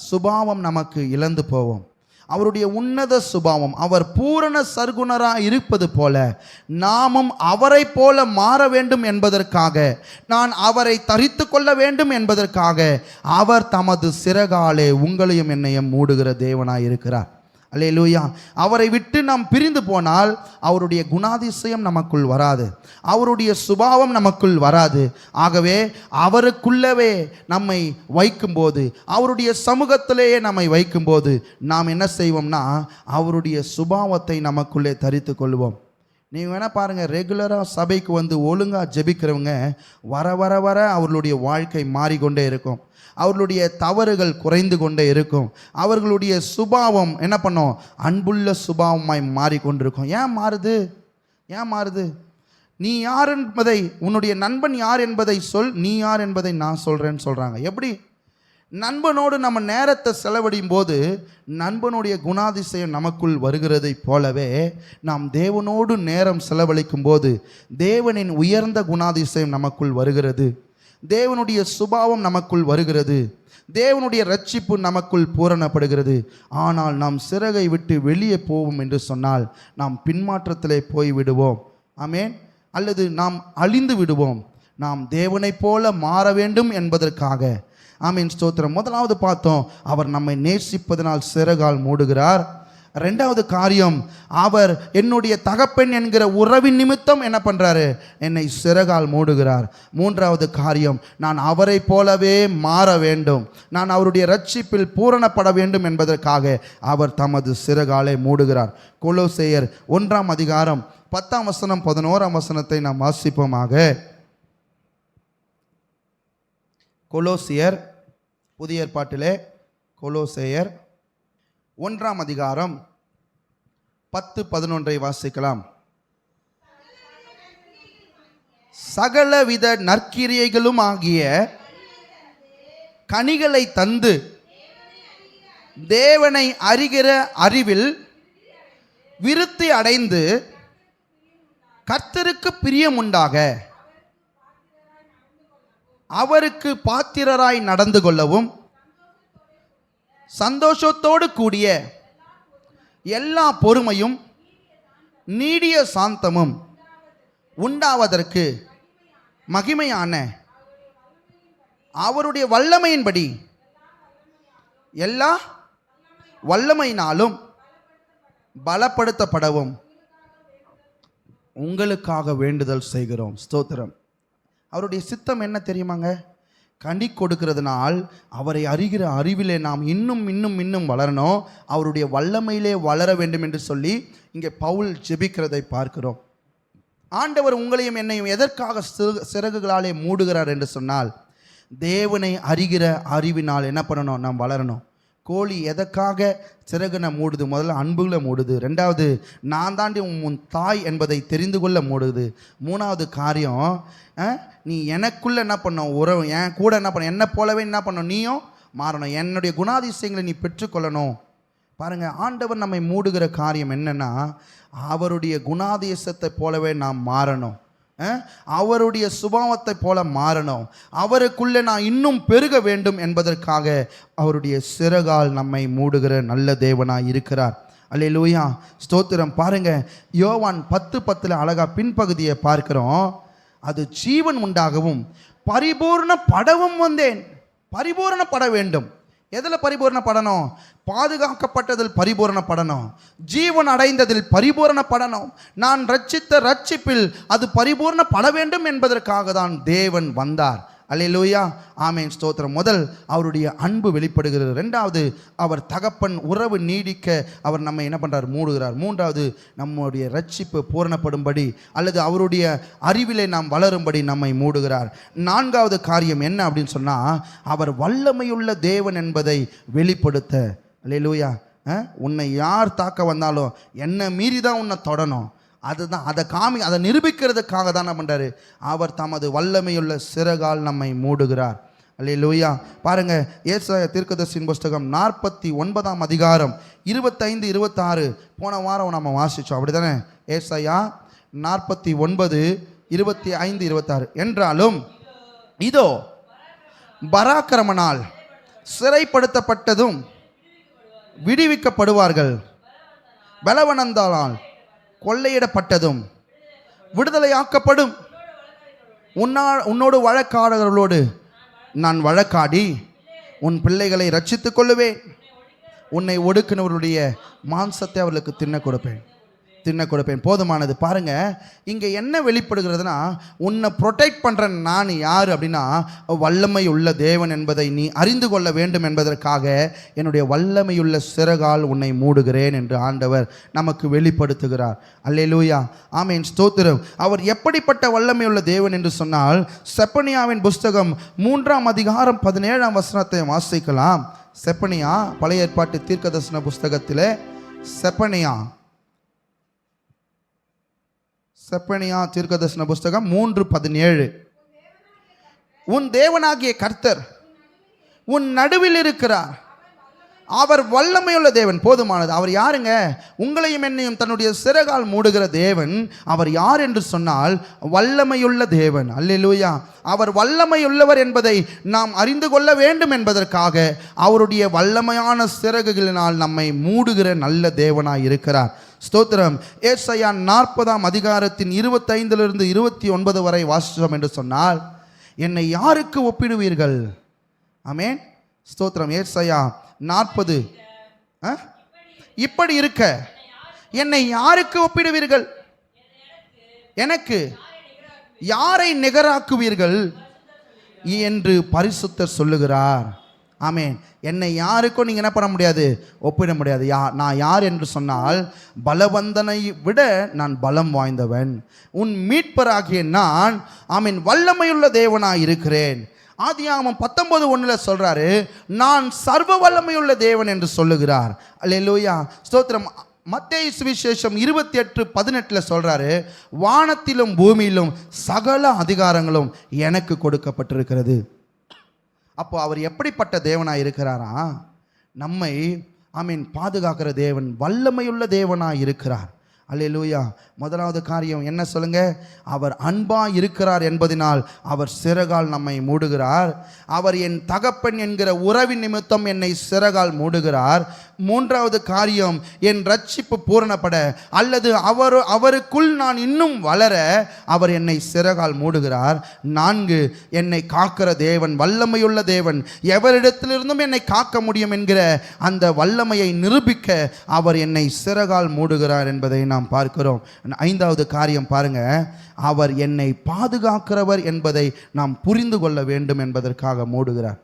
சுபாவம் நமக்கு இழந்து போவோம். அவருடைய உன்னத சுபாவம், அவர் பூரண சர்க்குணராக இருப்பது போல நாமும் அவரை போல மாற வேண்டும் என்பதற்காக, நான் அவரை தரித்து கொள்ள வேண்டும் என்பதற்காக அவர் தமது சிறகாலே உங்களையும் என்னையும் மூடுகிற தேவனாய் இருக்கிறார். அல்லேலூயா. அவரை விட்டு நாம் பிரிந்து போனால் அவருடைய குணாதிசயம் நமக்குள் வராது, அவருடைய சுபாவம் நமக்குள் வராது. ஆகவே அவருக்குள்ளவே நம்மை வைக்கும்போது, அவருடைய சமூகத்திலேயே நம்மை வைக்கும்போது நாம் என்ன செய்வோம்னா அவருடைய சுபாவத்தை நமக்குள்ளே தரித்து கொள்வோம். நீங்கள் வேணால் பாருங்கள், ரெகுலராக சபைக்கு வந்து ஒழுங்காக ஜெபிக்கிறவங்க வர வர வர அவர்களுடைய வாழ்க்கை மாறிக்கொண்டே இருக்கும், அவர்களுடைய தவறுகள் குறைந்து கொண்டே இருக்கும், அவர்களுடைய சுபாவம் என்ன பண்ணும், அன்புள்ள சுபாவமாய் மாறிக்கொண்டிருக்கும். ஏன் மாறுது? நீ யார் என்பதை, உன்னுடைய நண்பன் யார் என்பதை சொல், நீ யார் என்பதை நான் சொல்கிறேன்னு சொல்கிறாங்க. எப்படி? நண்பனோடு நம்ம நேரத்தை செலவழியும் போது நண்பனுடைய குணாதிசயம் நமக்குள் வருகிறதை போலவே நாம் தேவனோடு நேரம் செலவழிக்கும் போது தேவனின் உயர்ந்த குணாதிசயம் நமக்குள் வருகிறது, தேவனுடைய சுபாவம் நமக்குள் வருகிறது, தேவனுடைய ரட்சிப்பு நமக்குள் பூரணப்படுகிறது. ஆனால் நாம் சிறகை விட்டு வெளியே போவோம் என்று சொன்னால் நாம் பின்மாற்றத்திலே போய்விடுவோம். ஆமென். அல்லது நாம் அழிந்து விடுவோம். நாம் தேவனைப் போல மாற வேண்டும் என்பதற்காக. ஆமென், ஸ்தோத்திரம். முதலாவது பார்த்தோம், அவர் நம்மை நேசிப்பதனால் சிறகால் மூடுகிறார். ரெண்டாவது காரியம், அவர் என்னுடைய தகப்பன் என்கிற உறவின் நிமித்தம் என்ன பண்ணுறாரு, என்னை சிறகால் மூடுகிறார். மூன்றாவது காரியம், நான் அவரை போலவே மாற வேண்டும், நான் அவருடைய ரட்சிப்பில் பூரணப்பட வேண்டும் என்பதற்காக அவர் தமது சிறகாலை மூடுகிறார். கொலோசேயர் 1ஆம் அதிகாரம் 10ஆம் வசனம் 11ஆம் வசனத்தை நாம் வாசிப்போமாக. கொலோசியர், புதிய ஏற்பாட்டிலே கொலோசேயர் 1ஆம் அதிகாரம் 10-11 வாசிக்கலாம். சகலவித நற்கிரியைகளும் ஆகிய கனிகளை தந்து தேவனை அறிகிற அறிவில் விருத்தி அடைந்து கர்த்தருக்கு பிரியமுண்டாக அவருக்கு பாத்திரராய் நடந்து கொள்ளவும் சந்தோஷத்தோடு கூடிய எல்லா பொறுமையும் நீடிய சாந்தமும் உண்டாவதற்கு மகிமையான அவருடைய வல்லமையின்படி எல்லா வல்லமையினாலும் பலப்படுத்தப்படவும் உங்களுக்காக வேண்டுதல் செய்கிறோம். ஸ்தோத்திரம். அவருடைய சித்தம் என்ன தெரியுமாங்க? கனி கொடுக்கிறதுனால் அவரை அறிகிற அறிவிலே நாம் இன்னும் இன்னும் இன்னும் வளரணும், அவருடைய வல்லமையிலே வளர வேண்டும் என்று சொல்லி இங்கே பவுல் ஜெபிக்கிறதை பார்க்கிறோம். ஆண்டவர் உங்களையும் என்னையும் எதற்காக சிறகுகளாலே மூடுகிறார் என்று சொன்னால், தேவனை அறிகிற அறிவினால் என்ன பண்ணணும், நாம் வளரணும். கோழி எதற்காக சிறகுன மூடுது? முதல்ல அன்புகளை மூடுது. ரெண்டாவது, நான் தாண்டி உன் தாய் என்பதை தெரிந்து கொள்ள மூடுது. மூணாவது காரியம், நீ எனக்குள்ளே என்ன பண்ணணும், உறவு என் கூட என்ன பண்ண, என்னை போலவே என்ன பண்ணணும், நீயும் மாறணும், என்னுடைய குணாதிசயங்களை நீ பெற்றுக்கொள்ளணும். பாருங்கள், ஆண்டவர் நம்மை மூடுகிற காரியம் என்னென்னா, அவருடைய குணாதிசயத்தை போலவே நாம் மாறணும், அவருடைய சுபாவத்தை போல மாறணும், அவருக்குள்ளே நான் இன்னும் பெருக வேண்டும் என்பதற்காக அவருடைய சிறகால் நம்மை மூடுகிற நல்ல தேவனாய் இருக்கிறார். அல்லேலூயா, ஸ்தோத்திரம். பாருங்க, யோவான் 10:10 அழகா பின்பகுதியை பார்க்கிறோம். அது ஜீவன் உண்டாகவும் பரிபூர்ணப்படவும் வந்தேன். பரிபூர்ணப்பட வேண்டும். எதில் பரிபூர்ணப்படணும்? பாதுகாக்கப்பட்டதில் பரிபூர்ணப்படணும், ஜீவன் அடைந்ததில் பரிபூர்ணப்படணும். நான் ரட்சித்த ரட்சிப்பில் அது பரிபூர்ணப்பட வேண்டும் என்பதற்காக தான் தேவன் வந்தார். அல்லேலூயா, ஆமென், ஸ்தோத்திரம். முதல் அவருடைய அன்பு வெளிப்படுகிறது. ரெண்டாவது அவர் தகப்பன் உறவு நீடிக்க அவர் நம்ம என்ன பண்ணுறார்? மூடுகிறார். மூன்றாவது நம்முடைய ரட்சிப்பு பூரணப்படும்படி அல்லது அவருடைய அறிவிலே நாம் வளரும்படி நம்மை மூடுகிறார். நான்காவது காரியம் என்ன அப்படின்னு சொன்னால், அவர் வல்லமையுள்ள தேவன் என்பதை வெளிப்படுத்த. அல்லேலூயா, உன்னை யார் தாக்க வந்தாலும் என்னை மீறி தான் உன்னை தொடணும். அதுதான் அதை நிரூபிக்கிறதுக்காக தான் என்ன பண்ணுறாரு? அவர் தமது வல்லமையுள்ள சிறகால் நம்மை மூடுகிறார். அல்லேலூயா. பாருங்க, ஏசாயா தீர்க்கதரிசியின் புஸ்தகம் 49 அதிகாரம் 25, 26 போன வாரம் நம்ம வாசித்தோம், அப்படி தானே? ஏசாயா 49, 25, 26. என்றாலும் இதோ பராக்கிரமனால் சிறைப்படுத்தப்பட்டதும் விடுவிக்கப்படுவார்கள், பலவனந்தால் கொள்ளையிடப்பட்டதும் விடுதலையாக்கப்படும். உன்னோடு வழக்காடர்களோடு நான் வழக்காடி உன் பிள்ளைகளை ரட்சித்துக் கொள்ளுவேன். உன்னை ஒடுக்கினவருடைய மாம்சத்தை அவர்களுக்கு தின்ன கொடுப்பேன். போதுமானது. பாருங்க, இங்கே என்ன வெளிப்படுகிறதுனா, உன்னை ப்ரொடெக்ட் பண்ணுற நான் யார் அப்படின்னா, வல்லமையுள்ள தேவன் என்பதை நீ அறிந்து கொள்ள வேண்டும் என்பதற்காக என்னுடைய வல்லமையுள்ள சிறகால் உன்னை மூடுகிறேன் என்று ஆண்டவர் நமக்கு வெளிப்படுத்துகிறார். அல்லேலூயா, ஆமென், ஸ்தோத்திரம். அவர் எப்படிப்பட்ட வல்லமையுள்ள தேவன் என்று சொன்னால், செப்பனியாவின் புஸ்தகம் 3 அதிகாரம் 17 வாசிக்கலாம். செப்பனியா பழைய ஏற்பாட்டு தீர்க்கதரிசன புஸ்தகத்தில் செப்பனியா தீர்க்கதரிசன புஸ்தகம் 3:17. உன் தேவனாகிய கர்த்தர் உன் நடுவில் இருக்கிறார், அவர் வல்லமையுள்ள தேவன். போதுமானது. அவர் யாருங்க? உங்களையும் என்னையும் தன்னுடைய சிறகால் மூடுகிற தேவன். அவர் யார் என்று சொன்னால், வல்லமையுள்ள தேவன். அல்லேலூயா. அவர் வல்லமையுள்ளவர் என்பதை நாம் அறிந்து கொள்ள வேண்டும் என்பதற்காக அவருடைய வல்லமையான சிறகுகளினால் நம்மை மூடுகிற நல்ல தேவனாய் இருக்கிறார். ஸ்தோத்திரம். ஏசாயா 40 அதிகாரத்தின் 25 29 வரை வாசித்தோம் என்று சொன்னால், என்னை யாருக்கு ஒப்பிடுவீர்கள்? ஆமென், ஸ்தோத்திரம். ஏசாயா 40 இப்படி இருக்க என்னை யாருக்கு ஒப்பிடுவீர்கள்? எனக்கு யாரை நிகராக்குவீர்கள் என்று பரிசுத்தர் சொல்லுகிறார். ஆமென். என்னை யாருக்கும் நீங்கள் என்ன பண்ண முடியாது? ஒப்பிட முடியாது. நான் யார் என்று சொன்னால், பலவந்தனை விட நான் பலம் வாய்ந்தவன். உன் மீட்பராகிய நான், ஆமென், வல்லமையுள்ள தேவனாய் இருக்கிறேன். ஆதியாகமம் 19:1 சொல்றாரு, நான் சர்வ வல்லமையுள்ள தேவன் என்று சொல்லுகிறார். அல்லேலூயா, ஸ்தோத்திரம். மத்தேயு சுவிசேஷம் 28:18 சொல்றாரு, வானத்திலும் பூமியிலும் சகல அதிகாரங்களும் எனக்கு கொடுக்கப்பட்டிருக்கிறது. அப்போ அவர் எப்படிப்பட்ட தேவனாய் இருக்கிறாரா? நம்மை, ஆமீன், பாதுகாக்கிற தேவன், வல்லமையுள்ள தேவனாய் இருக்கிறார். அல்லேலூயா. முதலாவது காரியம் என்ன சொல்லுங்க? அவர் அன்பா இருக்கிறார் என்பதனால் அவர் சிறகால் நம்மை மூடுகிறார். அவர் என் தகப்பன் என்கிற உறவின் நிமித்தம் என்னை சிறகால் மூடுகிறார். மூன்றாவது காரியம், என் ரட்சிப்பு பூரணப்பட அல்லது அவருக்குள் நான் இன்னும் வளர அவர் என்னை சிறகால் மூடுகிறார். 4, என்னை காக்கிற தேவன், வல்லமையுள்ள தேவன், எவரிடத்திலிருந்தும் என்னை காக்க முடியும் என்கிற அந்த வல்லமையை நிரூபிக்க அவர் என்னை சிறகால் மூடுகிறார் என்பதை நாம் பார்க்கிறோம். 5வது காரியம் பாருங்க, அவர் என்னை பாதுகாக்கிறவர் என்பதை நாம் புரிந்து கொள்ள வேண்டும் என்பதற்காக மூடுகிறார்.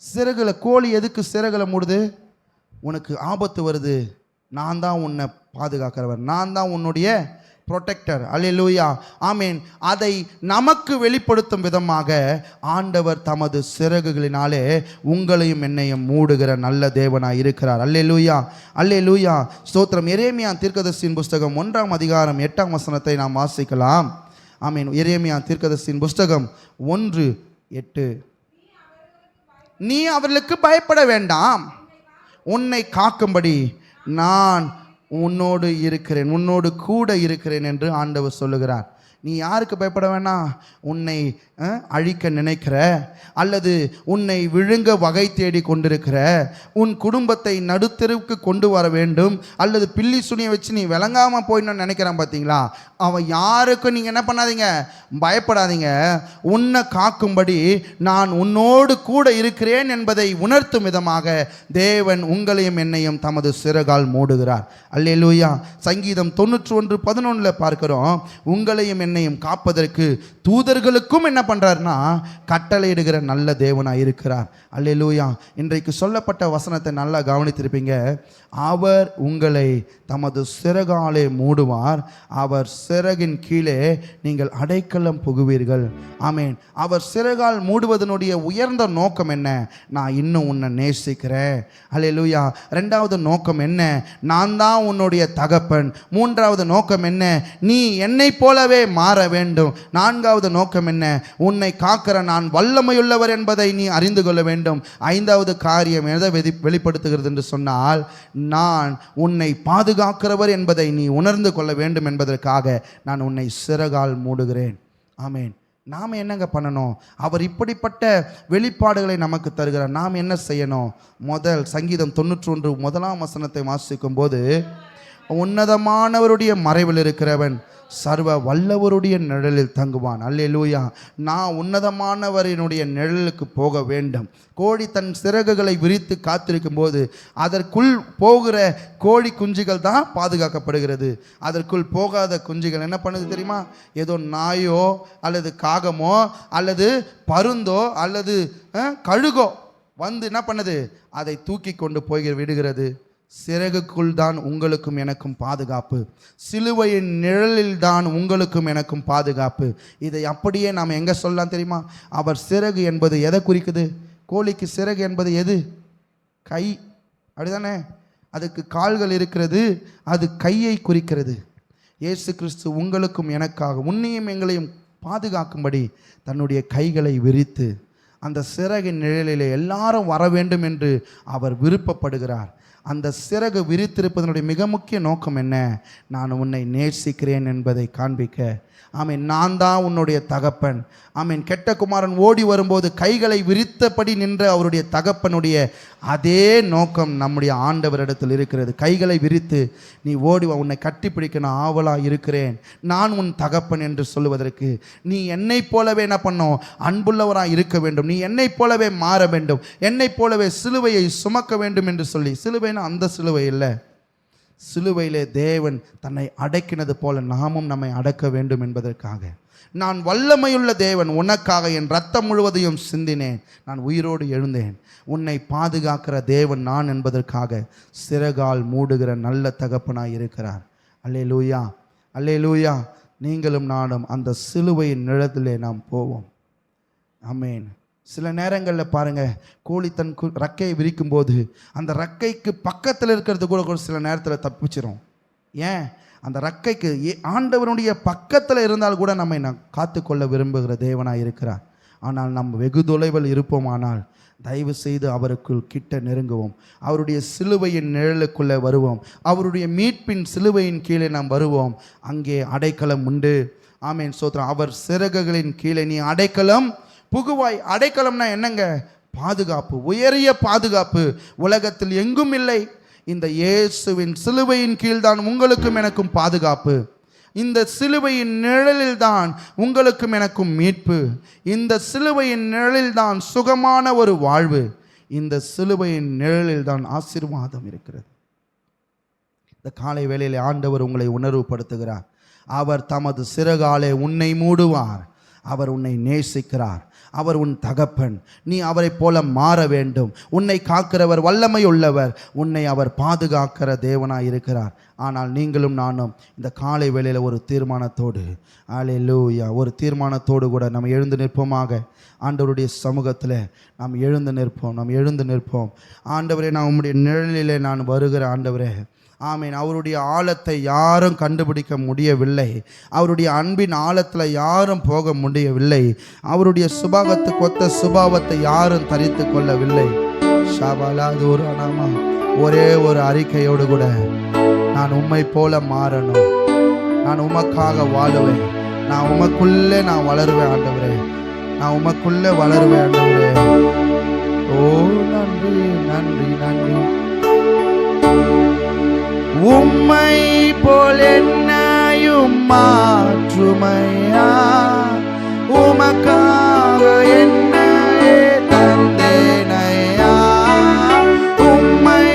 சிறகுல கோழி எதுக்கு சிறகுல மூடுது? உனக்கு ஆபத்து வருது, நான் தான் உன்னை பாதுகாக்கிறவர், நான் தான் உன்னுடைய ப்ரொடெக்டர். அல்லேலூயா, ஆமீன். அதை நமக்கு வெளிப்படுத்தும் விதமாக ஆண்டவர் தமது சிறகுகளினாலே உங்களையும் என்னையும் மூடுகிற நல்ல தேவனாய் இருக்கிறார். அல்லேலூயா, அல்லேலூயா, ஸ்தோத்திரம். எரேமியா தீர்க்கதரிசியின் புஸ்தகம் 1 அதிகாரம் 8 நாம் வாசிக்கலாம். ஆமீன். எரேமியா தீர்க்கதரிசியின் புஸ்தகம் 1:8. நீ அவர்களுக்கு பயப்பட வேண்டாம், உன்னை காக்கும்படி நான் உன்னோடு இருக்கிறேன், உன்னோடு கூட இருக்கிறேன் என்று ஆண்டவர் சொல்லுகிறார். நீ யாருக்கு பயப்பட வேணாம். உன்னை அழிக்க நினைக்கிற, அல்லது உன்னை விழுங்க வகை தேடி கொண்டிருக்கிற, உன் குடும்பத்தை நடுத்தெருவுக்கு கொண்டு வர வேண்டும், அல்லது பில்லி சுனியை வச்சு நீ விளங்காமல் போயிடணும்னு நினைக்கிறான் பார்த்தீங்களா, அவன் யாருக்கும் நீங்கள் என்ன பண்ணாதீங்க, பயப்படாதீங்க. உன்னை காக்கும்படி நான் உன்னோடு கூட இருக்கிறேன் என்பதை உணர்த்தும் விதமாக தேவன் உங்களையும் என்னையும் தமது சிறகால் மூடுகிறார். அல்லேலூயா. சங்கீதம் 91:11 பார்க்கிறோம், உங்களையும் என்னையும் காப்பதற்கு தூதர்களுக்கும் என்ன பண்றாருன்னா கட்டளையிடுகிற நல்ல தேவனாய் இருக்கிறார். அல்லேலூயா. இன்றைக்கு சொல்லப்பட்ட வசனத்தை நல்லா கவனித்திருப்பீங்க. அவர் உங்களை தமது சிறகாலே மூடுவார், அவர் சிறகின் கீழே நீங்கள் அடைக்கலம் புகுவீர்கள். ஆமேன். அவர் சிறகால் மூடுவதனுடைய உயர்ந்த நோக்கம் என்ன? நான் இன்னும் உன்னை நேசிக்கிறேன். அல்லேலூயா. ரெண்டாவது நோக்கம் என்ன? நான் தான் உன்னுடைய தகப்பன். மூன்றாவது நோக்கம் என்ன? நீ என்னை போலவே மாற வேண்டும். நான்காவது நோக்கம் என்ன? உன்னை காக்கிற நான் வல்லமையுள்ளவர் என்பதை நீ அறிந்து கொள்ள வேண்டும். ஐந்தாவது காரியம் எதை வெளிப்படுத்துகிறது என்று சொன்னால், நான் உன்னை பாதுகாக்கிறவர் என்பதை நீ உணர்ந்து கொள்ள வேண்டும் என்பதற்காக நான் உன்னை சிறகால் மூடுகிறேன். ஆமேன். நாம் என்னங்க பண்ணணும்? அவர் இப்படிப்பட்ட வெளிப்பாடுகளை நமக்கு தருகிறார். நாம் என்ன செய்யணும்? சங்கீதம் 91:1 வாசிக்கும் போது, உன்னதமானவருடைய மறைவில் இருக்கிறவன் சர்வ வல்லவருடைய நிழலில் தங்குவான். அல்லேலூயா. நான் உன்னதமானவரினுடைய நிழலுக்கு போக வேண்டும். கோழி தன் சிறகுகளை விரித்து காத்திருக்கும் போது அதற்குள் போகிற கோழி குஞ்சுகள் தான் பாதுகாக்கப்படுகிறது. அதற்குள் போகாத குஞ்சுகள் என்ன பண்ணுது தெரியுமா? ஏதோ நாயோ அல்லது காகமோ அல்லது பருந்தோ அல்லது கழுகோ வந்து என்ன பண்ணுது? அதை தூக்கி கொண்டு போய் விடுகிறது. சிறகுக்குள் தான் உங்களுக்கும் எனக்கும் பாதுகாப்பு. சிலுவையின் நிழலில் தான் உங்களுக்கும் எனக்கும் பாதுகாப்பு. இதை அப்படியே நாம் எங்கே சொல்லலாம் தெரியுமா? அவர் சிறகு என்பது எதை குறிக்குது? கோழிக்கு சிறகு என்பது எது? கை, அப்படிதானே? அதுக்கு கால்கள் இருக்கிறது, அது கையை குறிக்கிறது. இயேசு கிறிஸ்து உங்களுக்கும் எனக்காக, உன்னையும் எங்களையும் பாதுகாக்கும்படி தன்னுடைய கைகளை விரித்து அந்த சிறகின் நிழலிலே எல்லாரும் வர வேண்டும் என்று அவர் விருப்பப்படுகிறார். அந்த சிறகு விரித்திருப்பதனுடைய மிக முக்கிய நோக்கம் என்ன? நான் உன்னை நேசிக்கிறேன் என்பதை காண்பிக்க. ஆமீன். நான் தான் உன்னுடைய தகப்பன். ஆமீன். கெட்ட குமாரன் ஓடி வரும்போது கைகளை விரித்தபடி நின்ற அவருடைய தகப்பனுடைய அதே நோக்கம் நம்முடைய ஆண்டவரிடத்தில் இருக்கிறது. கைகளை விரித்து நீ ஓடி வா, உன்னை கட்டிப்பிடிக்க நான் ஆவலாக இருக்கிறேன், நான் உன் தகப்பன் என்று சொல்லுவதற்கு. நீ என்னை போலவே என்ன பண்ணோம்? அன்புள்ளவராக இருக்க வேண்டும். நீ என்னை போலவே மாற வேண்டும், என்னை போலவே சிலுவையை சுமக்க வேண்டும் என்று சொல்லி. சிலுவைனா அந்த சிலுவை இல்லை, சிலுவையிலே தேவன் தன்னை அடக்கினது போல நாமும் நம்மை அடக்க வேண்டும் என்பதற்காக. நான் வல்லமையுள்ள தேவன், உனக்காக என் ரத்தம் முழுவதையும் சிந்தினேன், நான் உயிரோடு எழுந்தேன், உன்னை பாதுகாக்கிற தேவன் நான் என்பதற்காக சிறகால் மூடுகிற நல்ல தகப்பனாய் இருக்கிறார். அல்லேலூயா, அல்லேலூயா. நீங்களும் நானும் அந்த சிலுவையின் நிழலிலே நாம் போவோம். ஆமென். சில நேரங்களில் பாருங்கள், கோழி தன் ரக்கையை விரிக்கும் போது அந்த ரக்கைக்கு பக்கத்தில் இருக்கிறது கூட சில நேரத்தில் தப்பிச்சிரும். ஏன்? அந்த ரக்கைக்கு ஆண்டவனுடைய பக்கத்தில் இருந்தால் கூட நம்மை காத்துக்கொள்ள விரும்புகிற தேவனாக இருக்கிறார். ஆனால் நம்ம வெகு தொலைவில் இருப்போமானால் தயவு செய்து அவருக்குள் கிட்ட நெருங்குவோம். அவருடைய சிலுவையின் நிழலுக்குள்ளே வருவோம். அவருடைய மீட்பின் சிலுவையின் கீழே நாம் வருவோம். அங்கே அடைக்கலம் உண்டு. ஆமேன், ஸ்தோத்திரம். அவர் சிறகுகளின் கீழே நீ அடைக்கலம் புகுவாய். அடைக்கலம்னா என்னங்க? பாதுகாப்பு, உயரிய பாதுகாப்பு உலகத்தில் எங்கும் இல்லை. இந்த இயேசுவின் சிலுவையின் கீழ்தான் உங்களுக்கும் எனக்கும் பாதுகாப்பு. இந்த சிலுவையின் நிழலில் தான் உங்களுக்கும் எனக்கும் மீட்பு. இந்த சிலுவையின் நிழலில் தான் சுகமான ஒரு வாழ்வு. இந்த சிலுவையின் நிழலில் தான் ஆசீர்வாதம் இருக்கிறது. இந்த காலை வேளையிலே ஆண்டவர் உங்களை உணர்வுபடுத்துகிறார். அவர் தமது சிறகாலே உன்னை மூடுவார். அவர் உன்னை நேசிக்கிறார். அவர் உன் தகப்பன். நீ அவரை போல மாற வேண்டும். உன்னை காக்கிறவர் வல்லமை உள்ளவர். உன்னை அவர் பாதுகாக்கிற தேவனாய் இருக்கிறார். ஆனால் நீங்களும் நானும் இந்த காலை வேளையில் ஒரு தீர்மானத்தோடு, அல்லேலூயா, ஒரு தீர்மானத்தோடு கூட நம்ம எழுந்து நிற்போமாக. ஆண்டவருடைய சமூகத்தில் நாம் எழுந்து நிற்போம். ஆண்டவரே, நான் உம்முடைய நிழலிலே நான் வருகிற ஆண்டவரே. ஆமீன். அவருடைய ஆழத்தை யாரும் கண்டுபிடிக்க முடியவில்லை. அவருடைய அன்பின் ஆழத்தில் யாரும் போக முடியவில்லை. அவருடைய சுபாவத்துக்கு ஒத்த சுபாவத்தை யாரும் தரித்து கொள்ளவில்லை. ஷாபாலா தூரானாமா. ஒரே ஒரு அறிக்கையோடு கூட நான் உம்மை போல மாறணும், நான் உமக்காக வாழுவேன், நான் உமக்குள்ளே நான் வளருவேன் ஆண்டவரே, நான் உமக்குள்ளே வளருவேன் ஆண்டவரே. ஓ நன்றி நன்றி நன்றி. உம்மை போல் என்னையும் மாற்றுமையா, உமக்காக என்னையே தந்தேனையா. உம்மை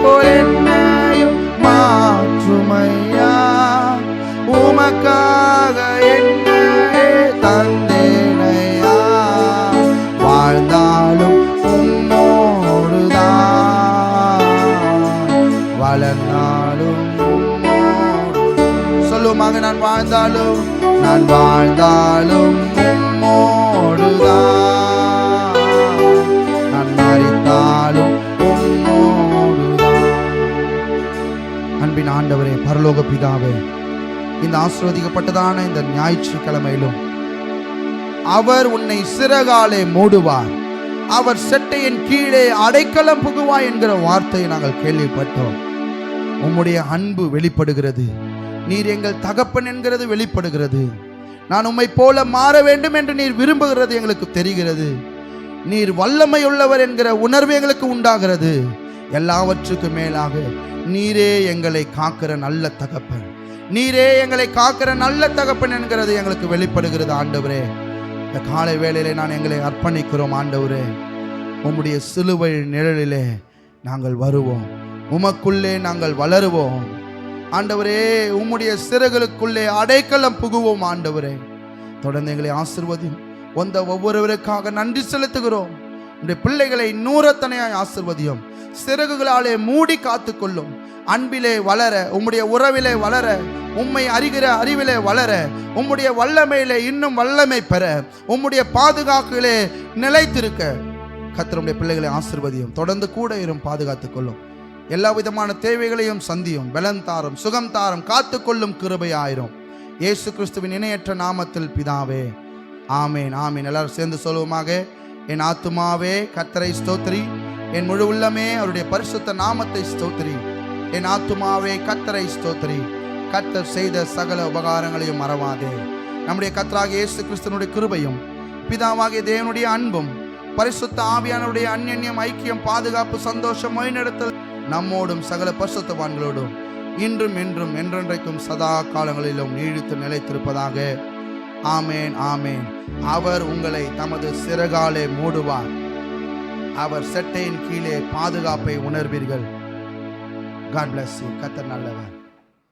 போல் என்னையும் மாற்றுமையா, உமக்காக என்னையே தந்தேனையா. வாழ்ந்தாலும் உம்மோடுதான், வளர்ந்தாலும் சொல்லுமாங்க. நான் வாழ்ந்தாலும் உம்மோடுதான், நான் மரித்தாலும் உம்மோடுதான். அன்பின் ஆண்டவரே, பரலோக பிதாவே, இந்த ஆசீர்வதிக்கப்பட்டதான இந்த ஞாயிற்றுக்கிழமையிலும் அவர் உன்னை சிறகாலே மூடுவார், அவர் செட்டையின் கீழே அடைக்கலம் புகுவாய் என்கிற வார்த்தையை நாங்கள் கேள்விப்பட்டோம். உம்முடைய அன்பு வெளிப்படுகிறது, நீர் எங்கள் தகப்பன் என்கிறது வெளிப்படுகிறது. நான் உம்மை போல மாற வேண்டும் என்று நீர் விரும்புகிறது எங்களுக்கு தெரிகிறது. நீர் வல்லமை உள்ளவர் என்கிற உணர்வு எங்களுக்கு உண்டாகிறது. எல்லாவற்றுக்கு மேலாக நீரே எங்களை காக்கிற நல்ல தகப்பன், நீரே எங்களை காக்கிற நல்ல தகப்பன் என்கிறது எங்களுக்கு வெளிப்படுகிறது. ஆண்டவரே, இந்த காலை வேளையிலே நான் எங்களை அர்ப்பணிக்கிறோம் ஆண்டவரே. உம்முடைய சிலுவை நிழலிலே நாங்கள் வருவோம், உமக்குள்ளே நாங்கள் வளருவோம் ஆண்டவரே. உம்முடைய சிறகுகளுக்குள்ளே அடைக்கலம் புகுவோம் ஆண்டவரே. தொடர்ந்து எங்களை ஆசீர்வதியும். வந்த ஒவ்வொருவருக்காக நன்றி செலுத்துகிறோம். உடைய பிள்ளைகளை நூறத்தனையாய் ஆசீர்வதியும். சிறகுகளாலே மூடி காத்துக்கொள்ளும். அன்பிலே வளர, உம்முடைய உறவிலே வளர, உம்மை அறிகிற அறிவிலே வளர, உம்முடைய வல்லமையிலே இன்னும் வல்லமை பெற, உம்முடைய பாதுகாப்பிலே நிலைத்திருக்க கர்த்தருடைய பிள்ளைகளை ஆசீர்வதியும். தொடர்ந்து கூட இரும், பாதுகாத்துக் கொள்ளும். எல்லா விதமான தேவைகளையும் சந்தியும். பலன் தாரும், சுகம் தாரும், காத்துக்கொள்ளும் கிருபையாயிரும். இயேசு கிறிஸ்துவின் இணையற்ற நாமத்தில் பிதாவே, ஆமேன் ஆமேன். எல்லாரும் சேர்ந்து சொல்லுவோமாக. என் ஆத்துமாவே கர்த்தரை ஸ்தோத்திரி, என் முழு உள்ளமே அவருடைய பரிசுத்த நாமத்தை ஸ்தோத்திரி. என் ஆத்துமாவே கர்த்தரை ஸ்தோத்திரி, கர்த்தர் செய்த சகல உபகாரங்களையும் மறவாதே. நம்முடைய கர்த்தராகிய இயேசு கிறிஸ்துவினுடைய கிருபையும் பிதாவாகிய தேவனுடைய அன்பும் பரிசுத்த ஆவியானவருடைய அன்யோன்யம், ஐக்கியம், பாதுகாப்பு, சந்தோஷம், வழிநடத்தல் நம்மோடும் சகல பரிசுத்தவான்களோடும் இன்றும் என்றும் என்றென்றைக்கும் சதா காலங்களிலும் நீடித்து நிலைத்திருப்பதாக. ஆமேன் ஆமேன். அவர் உங்களை தமது சிறகாலே மூடுவார், அவர் செட்டையின் கீழே பாதுகாப்பை உணர்வீர்கள். God bless you. கர்த்தர் நல்லவர்.